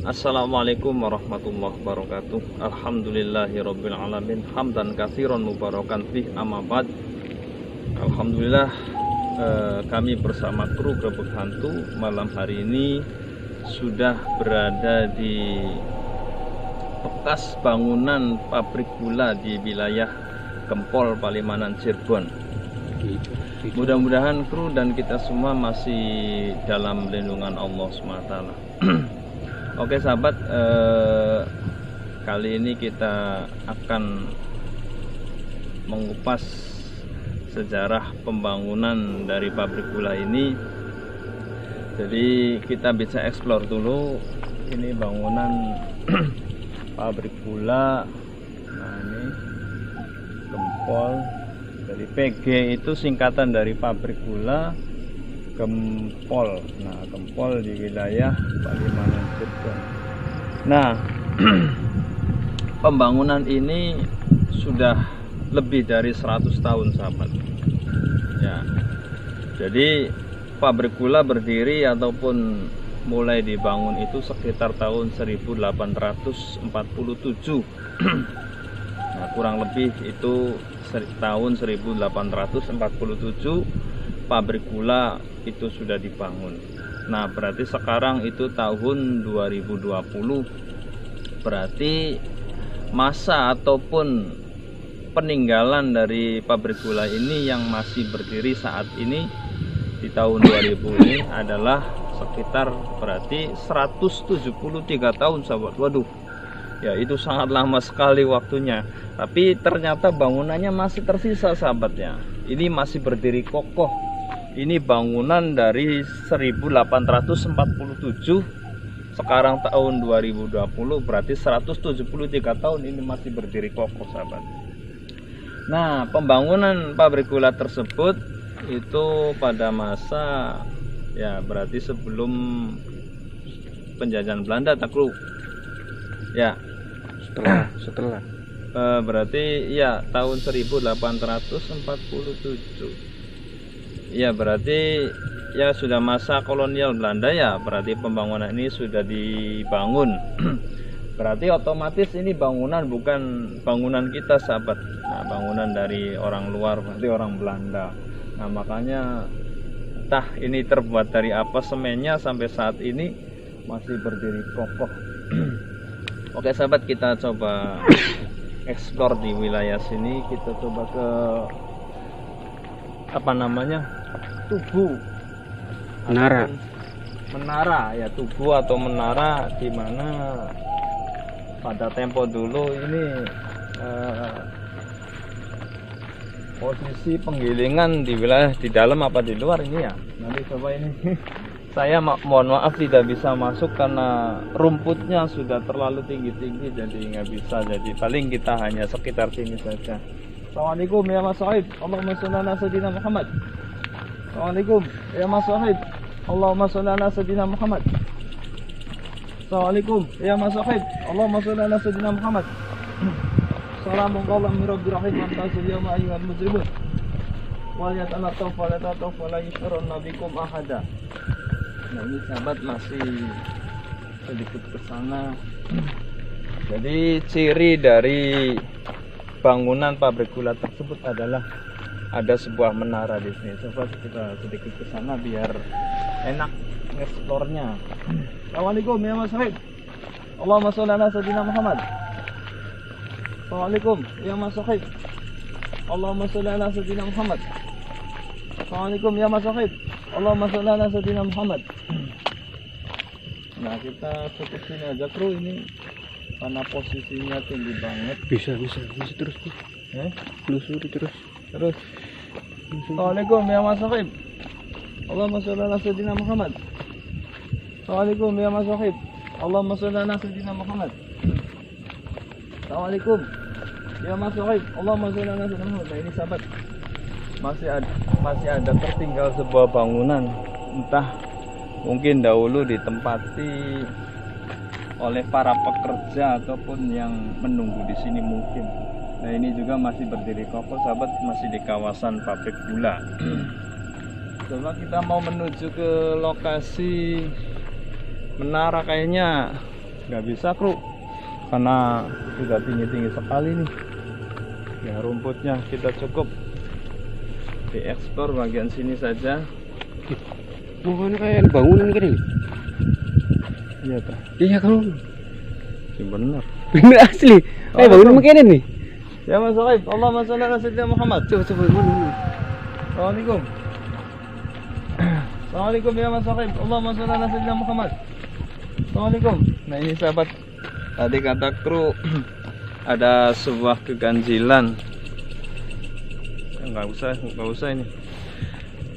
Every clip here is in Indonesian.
Assalamualaikum warahmatullahi wabarakatuh. Alhamdulillahirabbil alamin. Hamdan katsiran mubarakan fih, amma ba'd. Alhamdulillah, kami bersama kru Grebeg Hantu malam hari ini sudah berada di bekas bangunan pabrik gula di wilayah Gempol, Palimanan, Cirebon. Mudah-mudahan kru dan kita semua masih dalam lindungan Allah SWT. Oke sahabat, kali ini kita akan mengupas sejarah pembangunan dari pabrik gula ini. Jadi kita bisa eksplor dulu ini bangunan pabrik gula. Nah ini Gempol, dari PG itu singkatan dari pabrik gula Gempol. Nah, Gempol di wilayah Palimanan, Cirebon. Nah, pembangunan ini sudah lebih dari 100 tahun, sahabat. Ya. Jadi pabrik gula berdiri ataupun mulai dibangun itu sekitar tahun 1847. Nah, kurang lebih itu tahun 1847 pabrik gula itu sudah dibangun. Nah, berarti sekarang itu tahun 2020. Berarti masa ataupun peninggalan dari pabrik gula ini yang masih berdiri saat ini di tahun 2000 ini adalah sekitar berarti 173 tahun, sahabat. Waduh. Ya, itu sangat lama sekali waktunya. Tapi ternyata bangunannya masih tersisa, sahabatnya. Ini masih berdiri kokoh. Ini bangunan dari 1847. Sekarang tahun 2020, berarti 173 tahun ini masih berdiri kokoh, sahabat. Nah, pembangunan pabrik gula tersebut itu pada masa ya berarti sebelum penjajahan Belanda, takluk. Ya, setelah berarti ya tahun 1847. Ya, berarti ya sudah masa kolonial Belanda, ya berarti pembangunan ini sudah dibangun. Berarti otomatis ini bangunan bukan bangunan kita, sahabat. Nah, bangunan dari orang luar, berarti orang Belanda. Nah, makanya entah ini terbuat dari apa semennya sampai saat ini masih berdiri kokoh. Oke sahabat, kita coba eksplor di wilayah sini. Kita coba ke apa namanya, tugu menara ya, tugu atau menara, di mana pada tempo dulu ini posisi penggilingan di wilayah di dalam apa di luar ini ya. Nanti coba ini saya mohon maaf tidak bisa masuk karena rumputnya sudah terlalu tinggi-tinggi, jadi nggak bisa. Jadi paling kita hanya sekitar sini saja. Assalamualaikum ya Mas Sohib, Allahumma sholli ala sayyidina Muhammad. Assalamualaikum ya Mas Sohib, Allahumma sholli ala sayyidina Muhammad. Assalamualaikum ya Mas Sohib, Allahumma sholli ala sayyidina Muhammad. Assalamu alaikum rabbil rahim wa tasul yawma ayyuhal mujrimun. Wa yata'alattaf wa la ta'taf wa la yushrun bikum ahada. Nah, ini sahabat masih sedikit ke sana. Jadi ciri dari bangunan pabrik gula tersebut adalah ada sebuah menara di sini. Coba kita sedikit ke sana biar enak ngeksplornya. Assalamualaikum ya Mas Sohib, Allahumma sholli ala sayyidina Muhammad. Assalamualaikum ya Mas Sohib, Allahumma sholli ala sayyidina Muhammad. Assalamualaikum ya Mas Sohib, Allahumma sholli ala sayyidina Muhammad. Nah, kita cukup sini aja kru, ini karena posisinya tinggi banget. Bisa terus telusuri terus. Assalamualaikum ya Mas Sohib, Allahumma sholli ala sayyidina Muhammad. Assalamualaikum ya Mas Sohib, Allahumma sholli ala sayyidina Muhammad. Assalamualaikum ya Mas Sohib, Allahumma sholli ala sayyidina Muhammad. Nah, ini sahabat, masih ada tertinggal sebuah bangunan, entah mungkin dahulu ditempati oleh para pekerja ataupun yang menunggu di sini mungkin. Nah, ini juga masih berdiri kokoh, sahabat, masih di kawasan pabrik gula. Coba kita mau menuju ke lokasi menara, kayaknya nggak bisa kru, karena sudah tinggi-tinggi sekali nih. Ya rumputnya kita cukup diekspor bagian sini saja. Bukan kayak bangunan gini. Iya tuh. Iya kamu. Ya, benar. Bener asli. Kayak bangunan begini nih. Ya Mas Sohaib, Allahumma sholli ala sayyidina Muhammad. Coba mana? Assalamualaikum. Assalamualaikum ya Mas Sohaib, Allahumma sholli ala sayyidina Muhammad. Assalamualaikum. Nah ini sahabat, tadi kata kru ada sebuah keganjilan. Nggak usah ini.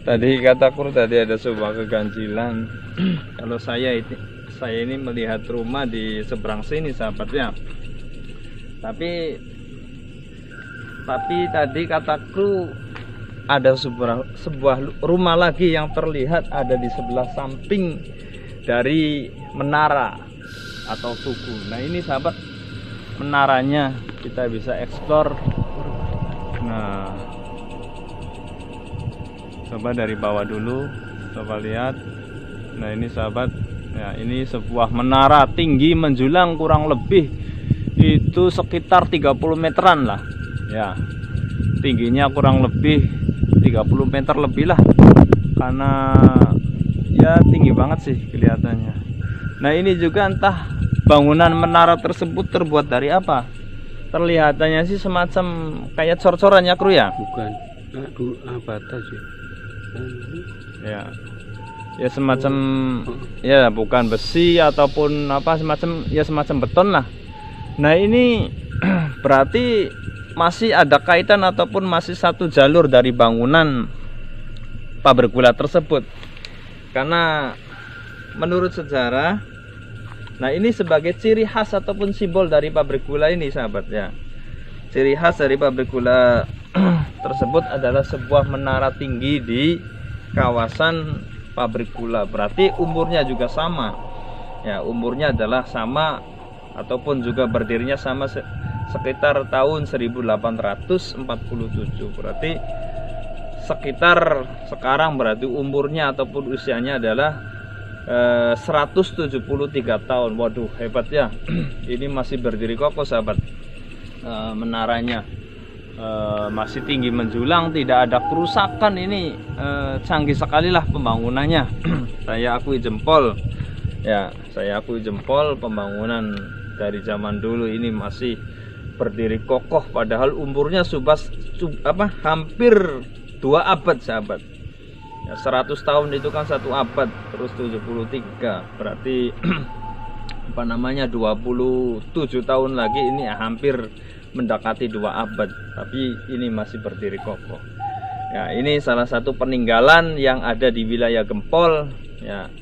Tadi kata kru tadi ada sebuah keganjilan. Kalau saya ini melihat rumah di seberang sini sahabatnya. Tapi tadi kata kru ada sebuah rumah lagi yang terlihat ada di sebelah samping dari menara atau tugu. Nah ini sahabat, menaranya kita bisa eksplor. Nah, coba dari bawah dulu, coba lihat. Nah ini sahabat, ya ini sebuah menara tinggi menjulang kurang lebih itu sekitar 30 meteran lah. Ya, tingginya kurang lebih 30 meter lebih lah, karena ya tinggi banget sih kelihatannya. Nah ini juga entah bangunan menara tersebut terbuat dari apa. Terlihatannya sih semacam kayak cor-corannya kru ya. Bukan. Bata sih. Ya semacam ya bukan besi ataupun apa, semacam beton lah. Nah ini berarti masih ada kaitan ataupun masih satu jalur dari bangunan pabrik gula tersebut, karena menurut sejarah, nah ini sebagai ciri khas ataupun simbol dari pabrik gula ini sahabat ya. Ciri khas dari pabrik gula tersebut adalah sebuah menara tinggi di kawasan pabrik gula. Berarti umurnya juga sama ya, umurnya adalah sama ataupun juga berdirinya sama sekitar tahun 1847. Berarti sekitar sekarang berarti umurnya ataupun usianya adalah 173 tahun. Waduh hebat ya. Ini masih berdiri kokoh sahabat. Menaranya masih tinggi menjulang, tidak ada kerusakan. Ini canggih sekali lah pembangunannya. Saya akui jempol ya, saya akui jempol pembangunan dari zaman dulu ini masih berdiri kokoh, padahal umurnya hampir 2 abad sahabat ya. 100 tahun itu kan 1 abad, terus 73 berarti 27 tahun lagi, ini hampir mendekati 2 abad, tapi ini masih berdiri kokoh ya. Ini salah satu peninggalan yang ada di wilayah Gempol ya,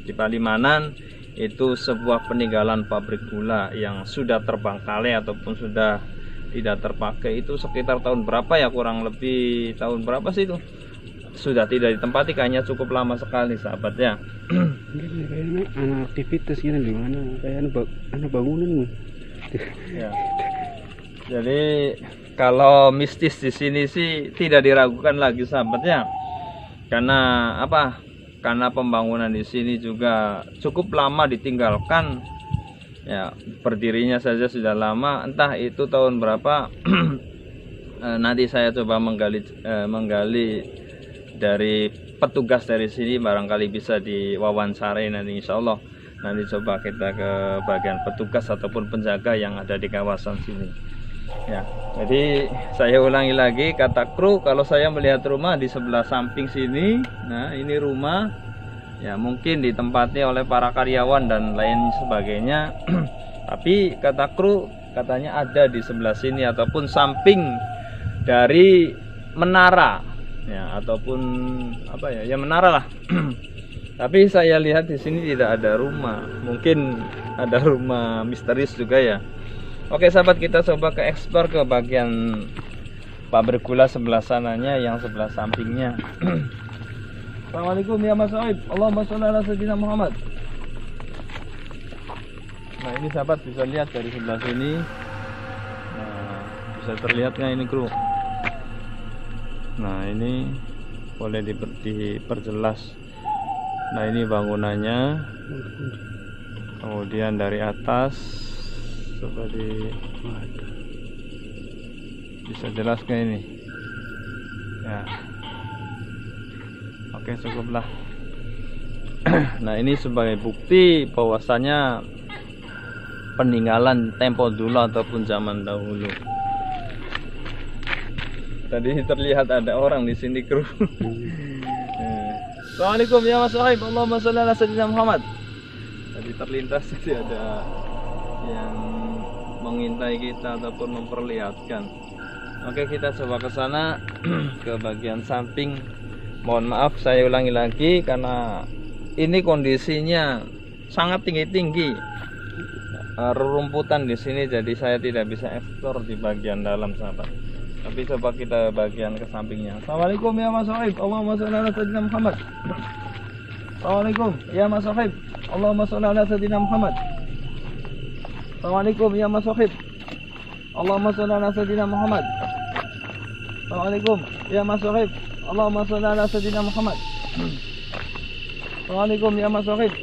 di Palimanan. Itu sebuah peninggalan pabrik gula yang sudah terbengkalai ataupun sudah tidak terpakai. Itu sekitar tahun berapa ya, kurang lebih tahun berapa sih itu? Sudah tidak ditempati, kayaknya cukup lama sekali sahabat ya. Kayaknya anak aktivitas gini di mana, kayak anak bangunan ya. Jadi kalau mistis di sini sih tidak diragukan lagi sahabat ya. Karena apa? Karena pembangunan di sini juga cukup lama ditinggalkan ya, berdirinya saja sudah lama, entah itu tahun berapa. Nanti saya coba menggali dari petugas dari sini, barangkali bisa diwawancarai nanti insya Allah. Nanti coba kita ke bagian petugas ataupun penjaga yang ada di kawasan sini ya. Jadi saya ulangi lagi, kata kru, kalau saya melihat rumah di sebelah samping sini, nah ini rumah ya, mungkin ditempati oleh para karyawan dan lain sebagainya. Tapi kata kru katanya ada di sebelah sini ataupun samping dari menara ya, ataupun apa ya, menara lah. Tapi saya lihat di sini tidak ada rumah, mungkin ada rumah misterius juga ya. Oke sahabat, kita coba ke ekspor ke bagian pabrik gula sebelah sananya, yang sebelah sampingnya. Assalamualaikum ya Mas Sohaib, Allahumma sholli ala sayyidina Muhammad. Nah ini sahabat bisa lihat dari sebelah sini. Nah bisa terlihat nggak ini kru? Nah ini boleh diperjelas. Nah ini bangunannya. Kemudian dari atas coba bisa jelas kayak ini ya. Oke, cukuplah. Nah, ini sebagai bukti bahwasanya peninggalan tempo dulu ataupun zaman dahulu. Tadi terlihat ada orang di sini, kru. Assalamualaikum ya Mas Wahib. Allahumma sholli ala sayyidina Muhammad. Tadi terlintas tadi ada yang mengintai kita ataupun memperlihatkan. Oke, kita coba ke sana ke bagian samping. Mohon maaf saya ulangi lagi karena ini kondisinya sangat tinggi-tinggi. Rerumputan di sini, jadi saya tidak bisa eksplor di bagian dalam, sahabat. Tapi coba kita bagian ke sampingnya. Assalamualaikum ya Mas Wahib. Allahumma sholli ala sayyidina Muhammad. Assalamualaikum ya Mas Wahib. Allahumma sholli ala sayyidina Muhammad. Assalamualaikum ya Mas Wahib. Allahumma sholli ala sayyidina Muhammad. Assalamualaikum ya Mas Wahib. Allahumma sholli ala sayyidina Muhammad. Assalamualaikum ya Mas Wahib.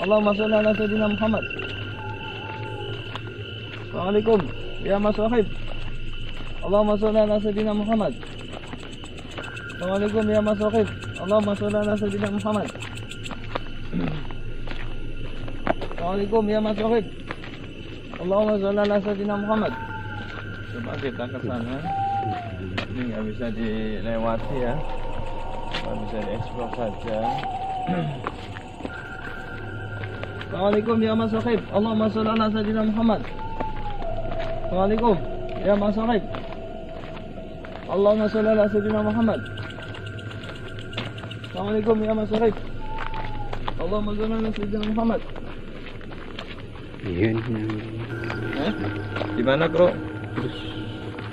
Allahumma sholli ala sayyidina Muhammad. Assalamualaikum ya Mas Wahib. Allahumma sholli ala sayyidina Muhammad. Assalamualaikum ya Mas Wahib. Allahumma sholli ala sayyidina Muhammad. Assalamualaikum ya Mas Wahib. Allahumma sholli ala sayyidina Muhammad. Coba kita ke sana. Ini nggak bisa dilewati ya. Nggak bisa dieksplor saja. Assalamualaikum ya Mas Wahib. Allahumma sholli ala sayyidina Muhammad. Assalamualaikum ya Mas Wahib. Allahumma sholli ala sayyidina Muhammad. Assalamualaikum ya Mas Wahib. Allahumma sholli ala sayyidina Muhammad. Iya, Di mana, Bro?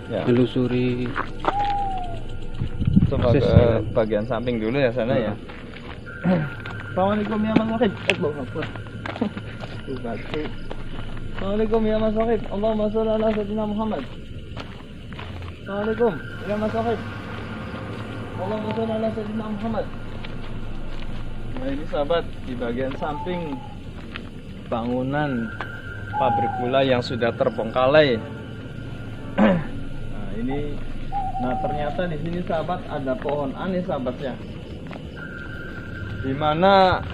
Ya. Telusuri. Coba ke bagian samping dulu ya sana ya. Assalamualaikum ya Mas Wahib. Assalamualaikum ya Mas Wahib. Allahumma sholli ala sayyidina Muhammad. Assalamualaikum ya Mas Wahib. Allahumma sholli ala sayyidina Muhammad. Nah, ini sahabat di bagian samping bangunan pabrik gula yang sudah terbengkalai. Nah, ini ternyata di sini sahabat ada pohon aneh, sahabat ya. Di mana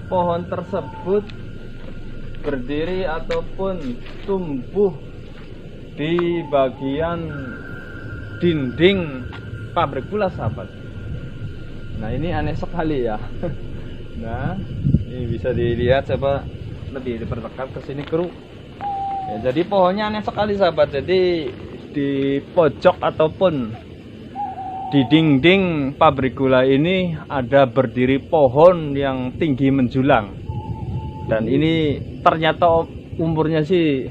pohon tersebut berdiri ataupun tumbuh di bagian dinding pabrik gula, sahabat. Nah, ini aneh sekali ya. Nah, ini bisa dilihat, coba lebih diperdekat ke sini, kru. Ya, jadi pohonnya aneh sekali, sahabat. Jadi di pojok ataupun di dinding pabrik gula ini ada berdiri pohon yang tinggi menjulang. Dan ini ternyata umurnya sih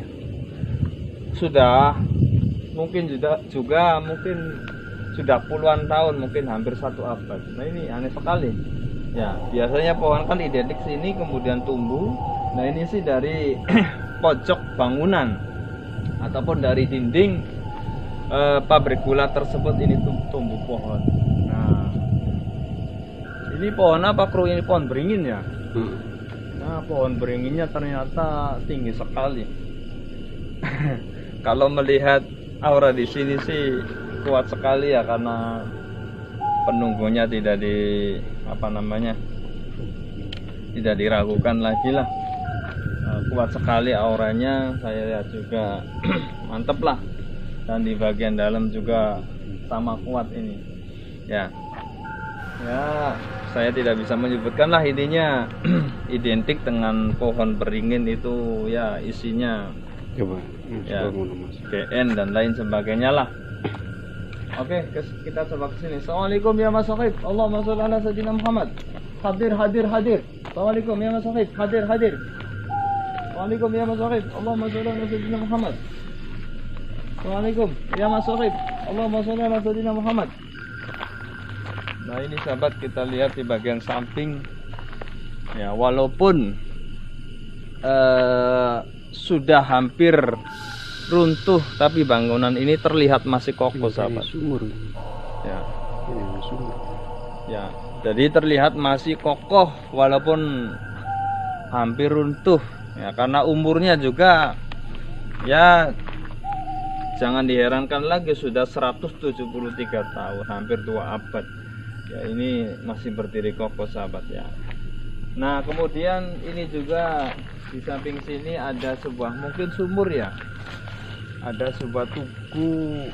sudah mungkin juga mungkin sudah puluhan tahun, mungkin hampir 1 abad. Nah, ini aneh sekali. Ya, biasanya pohon kan identik sini kemudian tumbuh. Nah, ini sih dari pojok bangunan ataupun dari dinding pabrik gula tersebut ini tumbuh pohon. Nah, ini pohon apa, kru? Ini pohon beringin ya. Nah, pohon beringinnya ternyata tinggi sekali. Kalau melihat aura di sini sih kuat sekali ya, karena penunggunya tidak tidak diragukan lagi lah. Kuat sekali auranya, saya lihat juga mantep lah. Dan di bagian dalam juga sama kuat ini ya. Saya tidak bisa menyebutkan lah, intinya identik dengan pohon beringin itu ya, isinya Coba ya, GN dan lain sebagainya lah. Oke, kita coba ke sini. Assalamualaikum ya Mas Wahib. Allahumma sholli ala sayyidina Muhammad. Hadir. Assalamualaikum ya Mas Wahib. Hadir. Assalamualaikum ya Mas Wahib. Allahumma sholli ala sayyidina Muhammad. Assalamualaikum ya Mas Wahib. Allahumma sholli ala sayyidina Muhammad. Nah, ini sahabat, kita lihat di bagian samping ya, walaupun sudah hampir runtuh, tapi bangunan ini terlihat masih kokoh, sahabat. Sumur. Ya. Ini sumur. Ya, jadi terlihat masih kokoh walaupun hampir runtuh. Ya, karena umurnya juga ya jangan diherankan lagi, sudah 173 tahun, hampir 2 abad. Ya, ini masih berdiri kokoh sahabat ya. Nah, kemudian ini juga di samping sini ada sebuah mungkin sumur ya. Ada sebuah tugu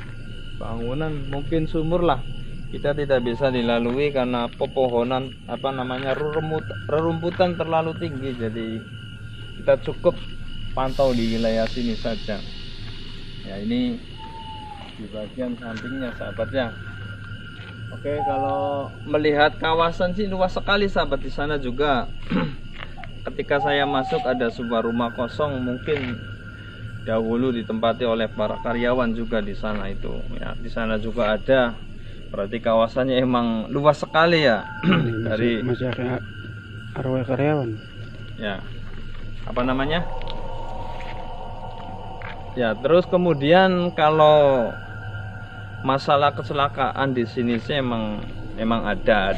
bangunan, mungkin sumur lah. Kita tidak bisa dilalui karena pepohonan rerumputan terlalu tinggi, jadi kita cukup pantau di wilayah sini saja. Ya, ini di bagian sampingnya sahabat ya. Oke, kalau melihat kawasan sih luas sekali sahabat. Di sana juga ketika saya masuk ada sebuah rumah kosong, mungkin dahulu ditempati oleh para karyawan juga di sana itu. Ya, di sana juga ada. Berarti kawasannya emang luas sekali ya. Dari masih arwah karyawan. Ya. Apa namanya? Ya, terus kemudian kalau masalah kecelakaan di sini sih emang ada.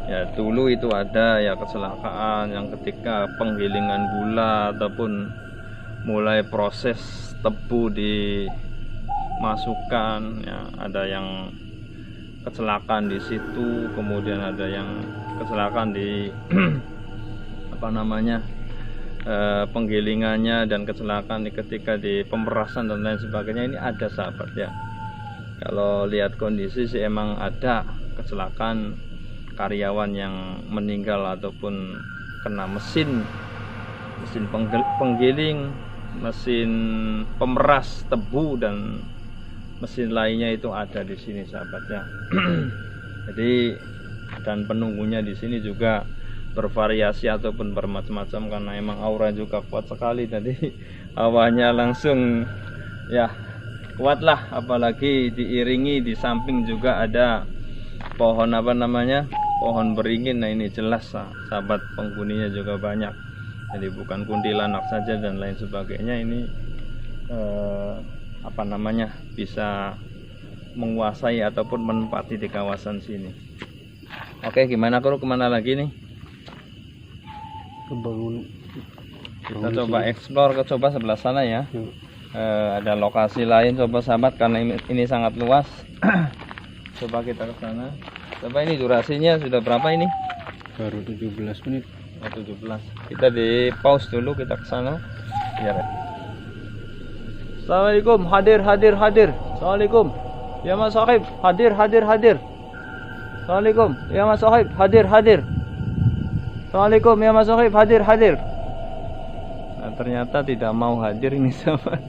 Ya, dulu itu ada ya kecelakaan yang ketika penggilingan gula ataupun mulai proses tebu dimasukkan ya, ada yang kecelakaan di situ, kemudian ada yang kecelakaan di penggilingannya, dan kecelakaan ketika di pemerasan dan lain sebagainya. Ini ada sahabat ya. Kalau lihat kondisi sih emang ada kecelakaan karyawan yang meninggal ataupun kena mesin penggiling, mesin pemeras tebu, dan mesin lainnya itu ada di sini sahabat ya. Jadi, dan penunggunya di sini juga bervariasi ataupun bermacam-macam karena emang aura juga kuat sekali. Jadi awalnya langsung ya kuat lah, apalagi diiringi di samping juga ada pohon pohon beringin. Nah, ini jelas sahabat, penghuninya juga banyak, jadi bukan kuntilanak saja dan lain sebagainya. Ini bisa menguasai ataupun menempati di kawasan sini. Oke, gimana kemana lagi nih? Kita coba explore, coba sebelah sana ya. Ada lokasi lain coba sahabat, karena ini sangat luas. Coba kita ke sana. Coba ini durasinya sudah berapa ini? Baru 17 menit. 17. Kita di pause dulu, kita ke sana. Biar. Assalamualaikum, hadir. Assalamualaikum. Ya Mas Sahib, hadir. Assalamualaikum. Ya Mas Sahib, hadir. Assalamualaikum ya Mas Sahib, hadir. Nah, ternyata tidak mau hadir ini sahabat.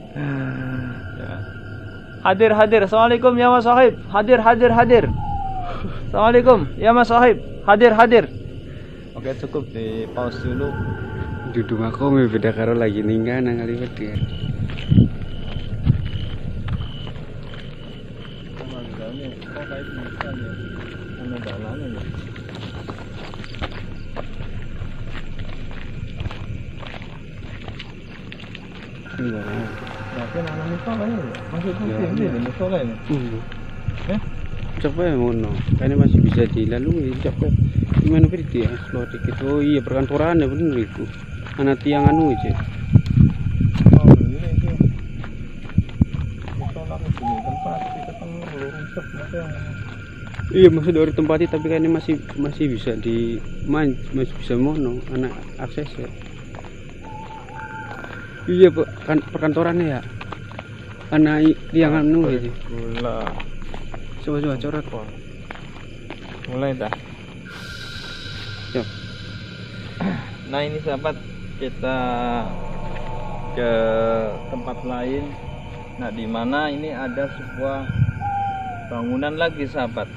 Ya. Hadir. Assalamualaikum ya Mas Sahib, hadir. Assalamualaikum ya Mas Sahib, hadir. Oke, cukup di pause dulu. Duduk aku beda karo lagi ninggal nang kali wedi. Coba ya ngono, ini masih bisa dilalui. Coba gimana berarti ya, explore dikit. Oh iya, perkantoran ya bener itu. Anak tiang anu aja. Iya, maksud dari tempat itu, tapi kan ini masih bisa masih bisa mono anak akses ya. Iya, kan perkantorannya ya. Anak tiang anu aja. Gula. Coba coret. Mulai dah. Yuk. Nah, ini sahabat, kita ke tempat lain. Nah, di mana ini ada sebuah bangunan lagi sahabat.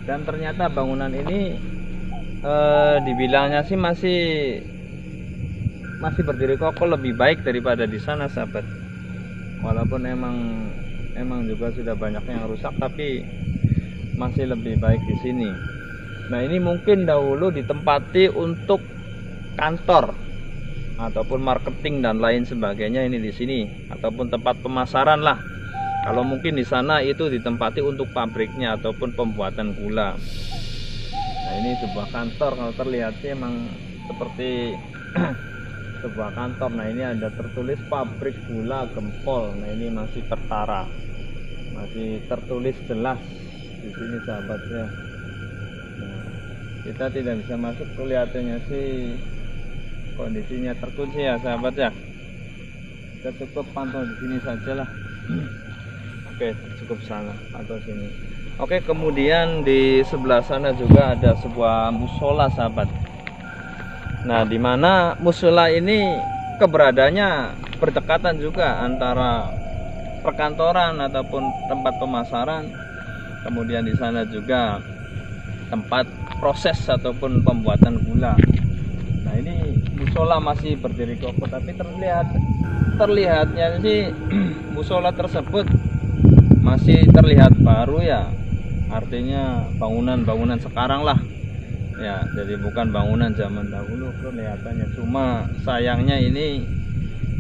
Dan ternyata bangunan ini dibilangnya sih masih berdiri kokoh, lebih baik daripada di sana sahabat. Walaupun emang juga sudah banyak yang rusak, tapi masih lebih baik di sini. Nah, ini mungkin dahulu ditempati untuk kantor ataupun marketing dan lain sebagainya, ini di sini, ataupun tempat pemasaran lah. Kalau mungkin di sana itu ditempati untuk pabriknya ataupun pembuatan gula. Nah, ini sebuah kantor, kalau terlihat sih emang seperti sebuah kantor. Nah ini ada tertulis pabrik gula Gempol. Nah ini masih tertara, masih tertulis jelas di sini sahabat ya. Nah, kita tidak bisa masuk, kelihatannya sih kondisinya terkunci ya sahabat ya. Kita cukup pantau di sini saja lah. Oke, cukup sana atau sini. Oke, kemudian di sebelah sana juga ada sebuah musola sahabat. Nah, di mana musola ini keberadaannya berdekatan juga antara perkantoran ataupun tempat pemasaran. Kemudian di sana juga tempat proses ataupun pembuatan gula. Nah, ini musola masih berdiri kokoh, tapi terlihatnya sih musola tersebut masih terlihat baru ya. Artinya bangunan-bangunan sekarang lah ya, jadi bukan bangunan zaman dahulu kelihatannya. Cuma sayangnya ini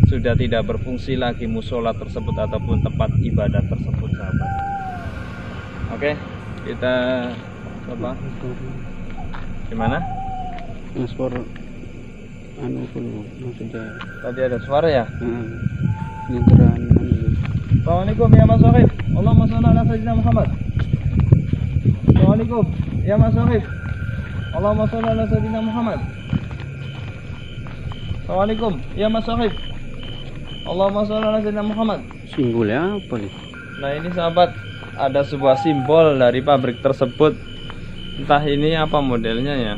sudah tidak berfungsi lagi musola tersebut ataupun tempat ibadah tersebut sahabat. Oke, kita coba gimana? Transpor anu kulo maksudnya. Tadi ada suara ya? Lintaran anu. Assalamualaikum ya Mas Syarif. Allahumma shalli ala sayyidina Muhammad. Assalamualaikum ya Mas Syarif. Allahumma shalli ala sayyidina Muhammad. Assalamualaikum ya Mas Syarif. Allahumma shalli ala sayyidina Muhammad. Simbolnya apa nih? Nah ini sahabat, ada sebuah simbol dari pabrik tersebut. Entah ini apa modelnya ya.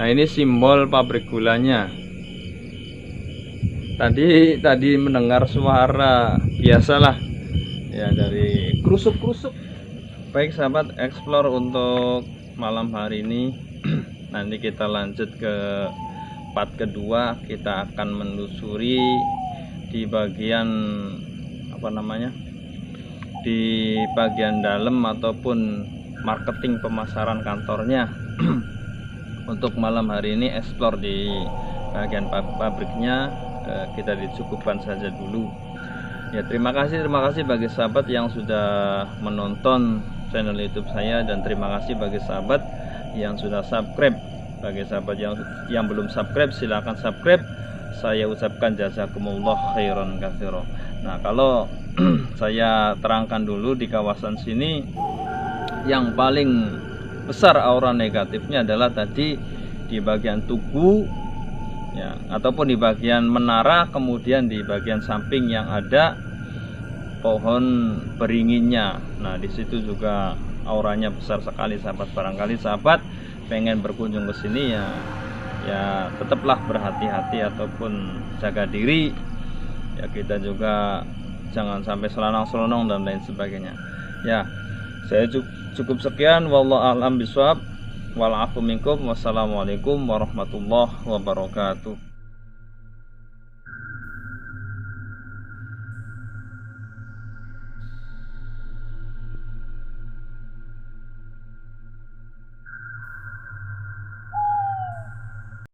Nah ini simbol pabrik gulanya. Tadi mendengar suara biasalah ya, dari krusuk-krusuk. Baik sahabat, explore untuk malam hari ini. Nanti kita lanjut ke part kedua. Kita akan menelusuri di bagian apa namanya, di bagian dalam ataupun marketing pemasaran kantornya. Untuk malam hari ini explore di bagian pabriknya kita dicukupkan saja dulu ya. Terima kasih bagi sahabat yang sudah menonton channel YouTube saya, dan terima kasih bagi sahabat yang sudah subscribe. Bagi sahabat yang belum subscribe, silahkan subscribe. Saya ucapkan jazakumullah khairan katsira. Nah, kalau saya terangkan dulu di kawasan sini, yang paling besar aura negatifnya adalah tadi di bagian tugu ya, ataupun di bagian menara, kemudian di bagian samping yang ada pohon beringinnya. Nah, di situ juga auranya besar sekali sahabat. Barangkali sahabat pengen berkunjung ke sini ya tetaplah berhati-hati ataupun jaga diri ya. Kita juga jangan sampai selonong-selonong dan lain sebagainya ya. Saya cukup sekian, wallahu a'lam bishawab, wal afu minkum, wassalamualaikum warahmatullahi wabarakatuh.